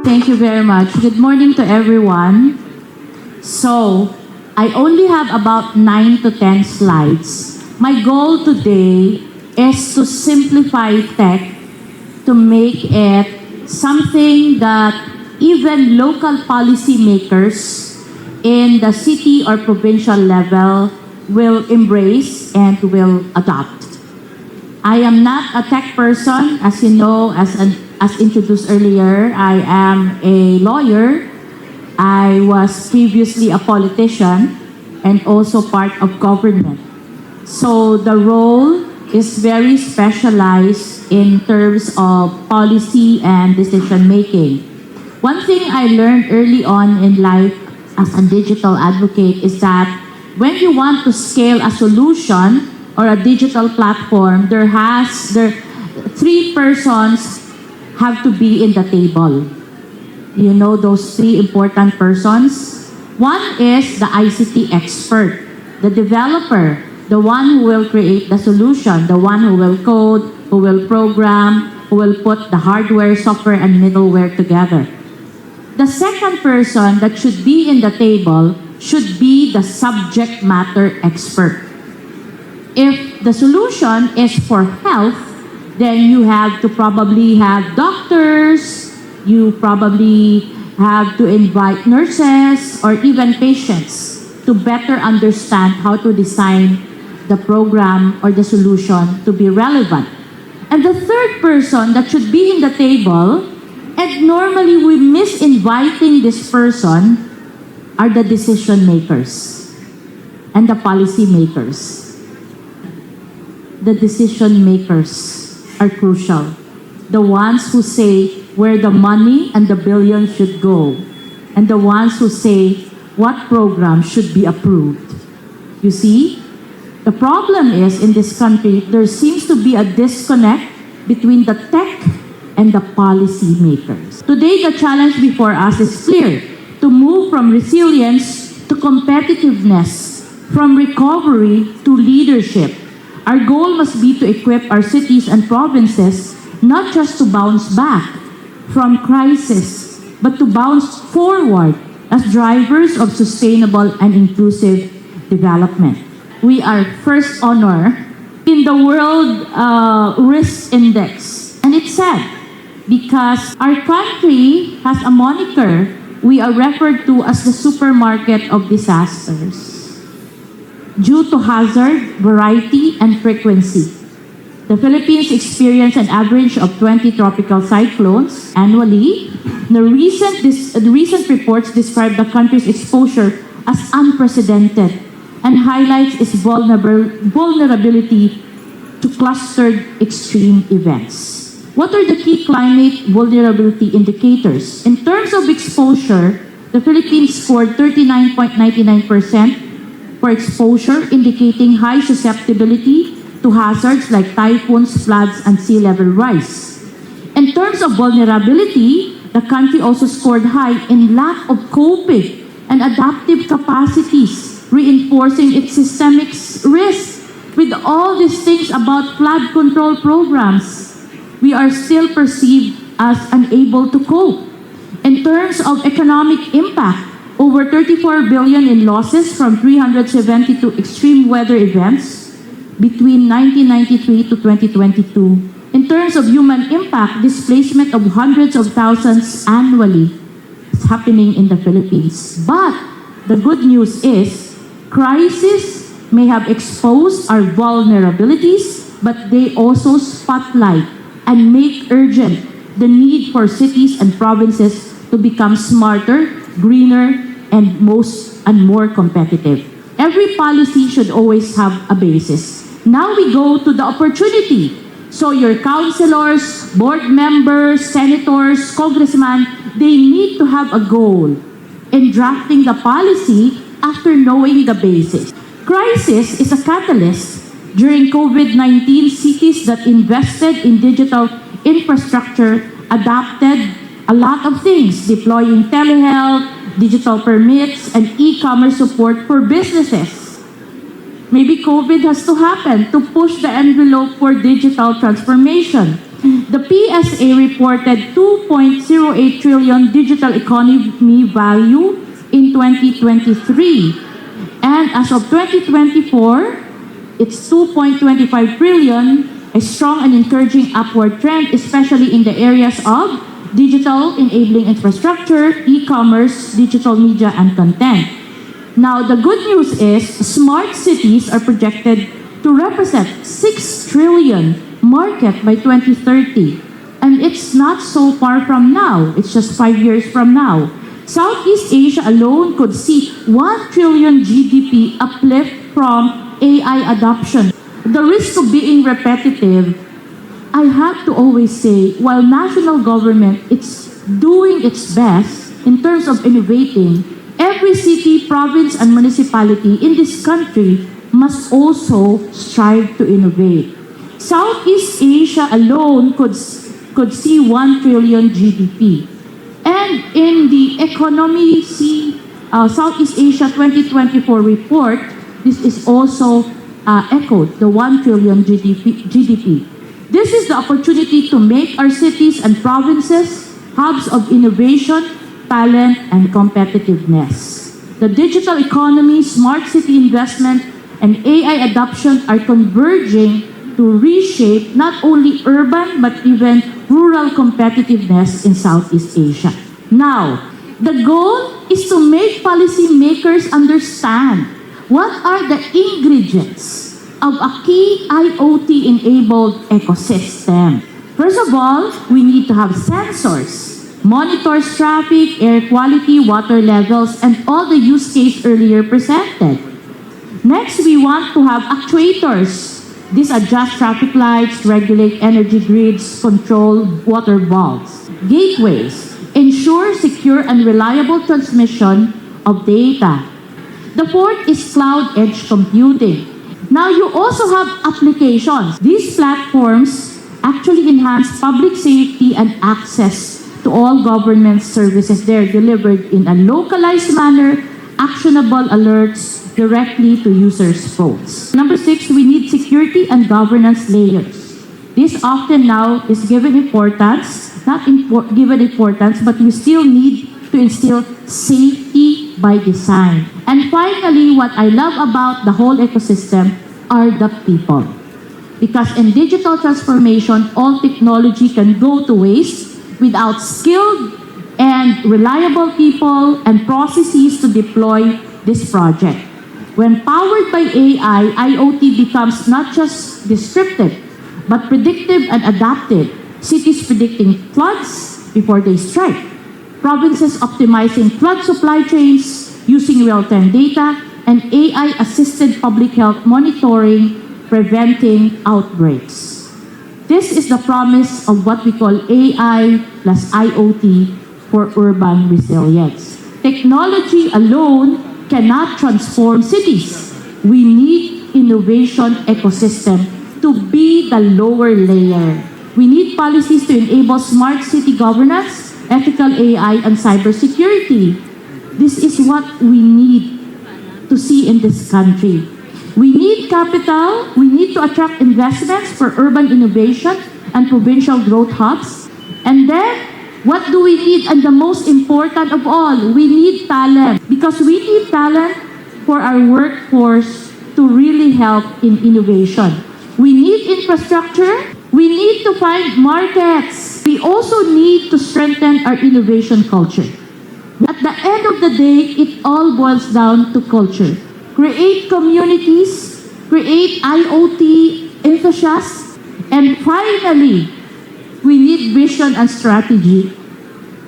Thank you very much. Good morning to everyone. So, I only have about 9 to 10 slides. My goal today is to simplify tech to make it something that even local policymakers in the city or provincial level will embrace and will adopt. I am not a tech person, as you know, as introduced earlier. I am a lawyer. I was previously a politician and also part of government. So the role is very specialized in terms of policy and decision making. One thing I learned early on in life as a digital advocate is that when you want to scale a solution or a digital platform, three persons have to be in the table. You know those three important persons? One is the ICT expert, the developer, the one who will create the solution, the one who will code, who will program, who will put the hardware, software, and middleware together. The second person that should be in the table should be the subject matter expert. If the solution is for health, then you have to probably have doctors, you probably have to invite nurses or even patients to better understand how to design the program or the solution to be relevant. And the third person that should be in the table, and normally we miss inviting this person, are the decision makers and the policy makers. The decision makers are crucial. The ones who say where the money and the billions should go, and the ones who say what program should be approved. You see, the problem is in this country, there seems to be a disconnect between the tech and the policy makers. Today, the challenge before us is clear: to move from resilience to competitiveness, from recovery to leadership. Our goal must be to equip our cities and provinces not just to bounce back from crisis, but to bounce forward as drivers of sustainable and inclusive development. We are first honor in the World Risk Index. And it's sad because our country has a moniker. We are referred to as the supermarket of disasters due to hazard, variety, and frequency. The Philippines experienced an average of 20 tropical cyclones annually. The recent reports describe the country's exposure as unprecedented and highlights its vulnerability to clustered extreme events. What are the key climate vulnerability indicators? In terms of exposure, the Philippines scored 39.99% for exposure, indicating high susceptibility to hazards like typhoons, floods, and sea level rise. In terms of vulnerability, the country also scored high in lack of coping and adaptive capacities, reinforcing its systemic risk. With all these things about flood control programs, we are still perceived as unable to cope. In terms of economic impact, over 34 billion in losses from 372 extreme weather events between 1993 to 2022. In terms of human impact, displacement of hundreds of thousands annually is happening in the Philippines. But the good news is, crises may have exposed our vulnerabilities, but they also spotlight and make urgent the need for cities and provinces to become smarter, greener, and more competitive. Every policy should always have a basis. Now we go to the opportunity. So your councilors, board members, senators, congressmen, they need to have a goal in drafting the policy after knowing the basis. Crisis is a catalyst. During COVID-19, cities that invested in digital infrastructure adopted a lot of things, deploying telehealth, digital permits, and e-commerce support for businesses. Maybe COVID has to happen to push the envelope for digital transformation. The PSA reported 2.08 trillion digital economy value in 2023. And as of 2024, it's 2.25 trillion, a strong and encouraging upward trend, especially in the areas of digital enabling infrastructure, e-commerce, digital media, and content. Now, the good news is smart cities are projected to represent 6 trillion market by 2030. And it's not so far from now. It's just 5 years from now. Southeast Asia alone could see 1 trillion GDP uplift from AI adoption. The risk of being repetitive, I have to always say, while national government it's doing its best in terms of innovating, every city, province, and municipality in this country must also strive to innovate. Southeast Asia alone could see 1 trillion GDP. And in the Economy Southeast Asia 2024 report, this is also echoed, the 1 trillion GDP. This is the opportunity to make our cities and provinces hubs of innovation, talent, and competitiveness. The digital economy, smart city investment, and AI adoption are converging to reshape not only urban but even rural competitiveness in Southeast Asia. Now, the goal is to make policymakers understand what are the ingredients of a key IoT-enabled ecosystem. First of all, we need to have sensors, monitors traffic, air quality, water levels, and all the use case earlier presented. Next, we want to have actuators. These adjust traffic lights, regulate energy grids, control water valves. Gateways ensure secure and reliable transmission of data. The fourth is cloud edge computing. Now you also have applications. These platforms actually enhance public safety and access to all government services. They're delivered in a localized manner, actionable alerts directly to users' phones. Number 6, we need security and governance layers. This often now is given importance, given importance, but we still need to instill safety by design. And finally, what I love about the whole ecosystem are the people. Because in digital transformation, all technology can go to waste without skilled and reliable people and processes to deploy this project. When powered by AI, IoT becomes not just descriptive, but predictive and adaptive. Cities predicting floods before they strike. Provinces optimizing flood supply chains using real-time data, and AI-assisted public health monitoring, preventing outbreaks. This is the promise of what we call AI plus IoT for urban resilience. Technology alone cannot transform cities. We need innovation ecosystem to be the lower layer. We need policies to enable smart city governance, ethical AI, and cybersecurity. This is what we need to see in this country. We need capital. We need to attract investments for urban innovation and provincial growth hubs. And then, what do we need? And the most important of all, we need talent. Because we need talent for our workforce to really help in innovation. We need infrastructure. We need to find markets. We also need to strengthen our innovation culture. At the end of the day, it all boils down to culture. Create communities, create IoT enthusiasts, and finally, we need vision and strategy.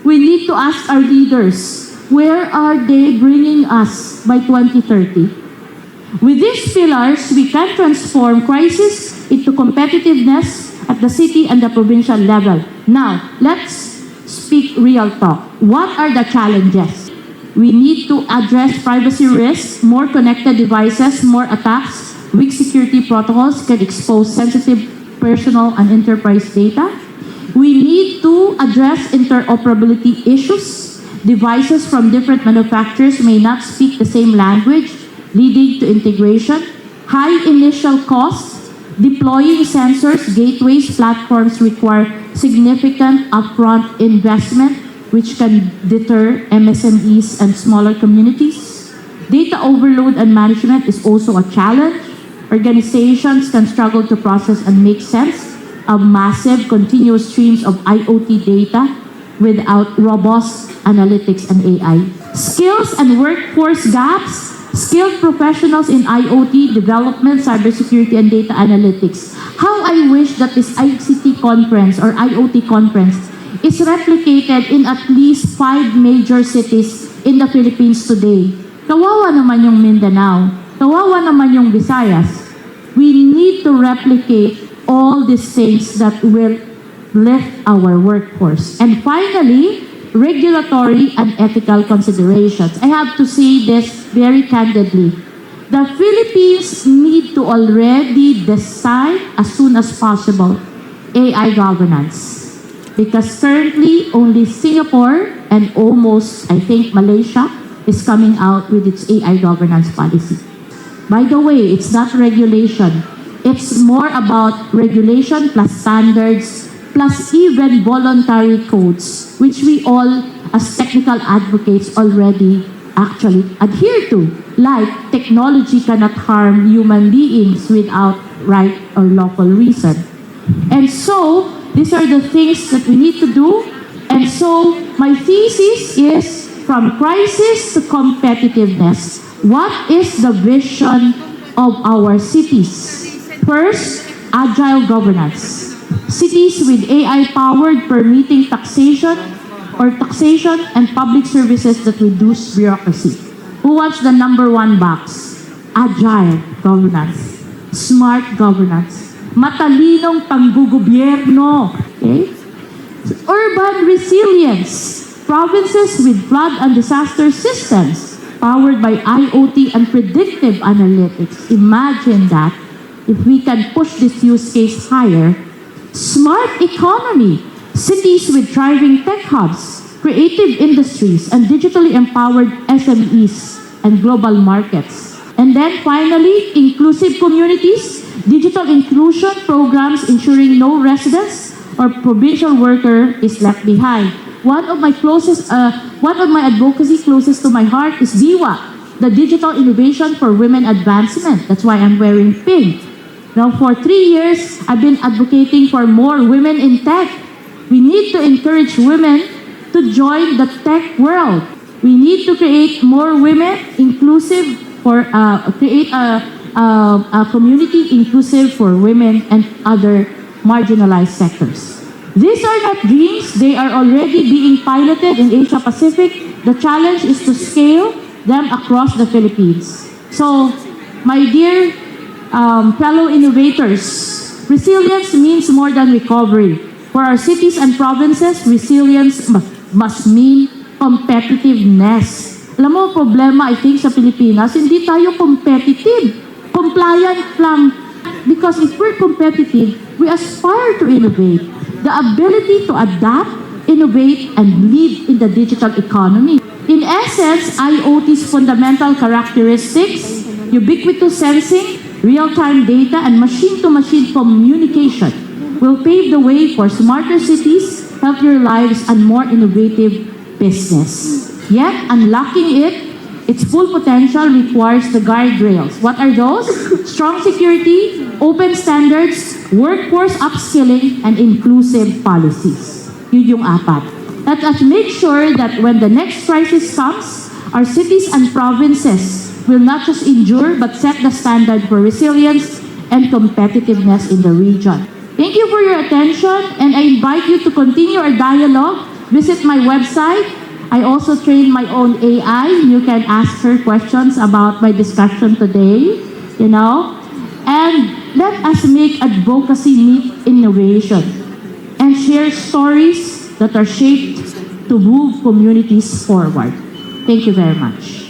We need to ask our leaders, where are they bringing us by 2030? With these pillars, we can transform crisis into competitiveness at the city and the provincial level. Now, let's speak real talk. What are the challenges? We need to address privacy risks, more connected devices, more attacks, weak security protocols can expose sensitive personal and enterprise data. We need to address interoperability issues. Devices from different manufacturers may not speak the same language, leading to integration. High initial costs, Deploying sensors, gateways, platforms require significant upfront investment, which can deter MSMEs and smaller communities. Data overload and management is also a challenge. Organizations can struggle to process and make sense of massive continuous streams of IoT data without robust analytics and AI. Skills and workforce gaps. Skilled professionals in IoT development, cybersecurity, and data analytics. How I wish that this ICT conference or IoT conference is replicated in at least 5 major cities in the Philippines today. Kawawa naman yung Mindanao. Kawawa naman yung Visayas. We need to replicate all these things that will lift our workforce. And finally, regulatory and ethical considerations. I have to say this very candidly. The Philippines need to already decide as soon as possible AI governance. Because currently, only Singapore and almost, I think, Malaysia is coming out with its AI governance policy. By the way, it's not regulation. It's more about regulation plus standards plus even voluntary codes, which we all, as technical advocates, already actually adhere to. Like, technology cannot harm human beings without right or lawful reason. And so, these are the things that we need to do. And so, my thesis is from crisis to competitiveness. What is the vision of our cities? First, agile governance. Cities with AI-powered permitting taxation and public services that reduce bureaucracy. Who wants the number 1 box? Agile governance. Smart governance. Matalinong panggugobyerno. Okay? Urban resilience. Provinces with flood and disaster systems powered by IoT and predictive analytics. Imagine that if we can push this use case higher. Smart economy, cities with thriving tech hubs, creative industries, and digitally empowered SMEs and global markets. And then finally, inclusive communities, digital inclusion programs ensuring no residents or provincial worker is left behind. One of my advocacy closest to my heart is DIWA, the Digital Innovation for Women Advancement. That's why I'm wearing pink. Now, for 3 years, I've been advocating for more women in tech. We need to encourage women to join the tech world. We need to create more women inclusive for, create a community inclusive for women and other marginalized sectors. These are not dreams. They are already being piloted in Asia Pacific. The challenge is to scale them across the Philippines. So, my dear fellow innovators, resilience means more than recovery. For our cities and provinces, resilience must mean competitiveness. Alam mo, problema, I think, sa Pilipinas, hindi tayo competitive. Compliant lang. Because if we're competitive, we aspire to innovate. The ability to adapt, innovate, and lead in the digital economy. In essence, IoT's fundamental characteristics, ubiquitous sensing, real-time data, and machine-to-machine communication will pave the way for smarter cities, healthier lives, and more innovative business. Yet, unlocking its full potential requires the guardrails. What are those? Strong security, open standards, workforce upskilling, and inclusive policies. Yun yung 4. Let us make sure that when the next crisis comes, our cities and provinces will not just endure but set the standard for resilience and competitiveness in the region. Thank you for your attention, and I invite you to continue our dialogue. Visit my website. I also train my own AI. You can ask her questions about my discussion today, and let us make advocacy meet innovation and share stories that are shaped to move communities forward. Thank you very much.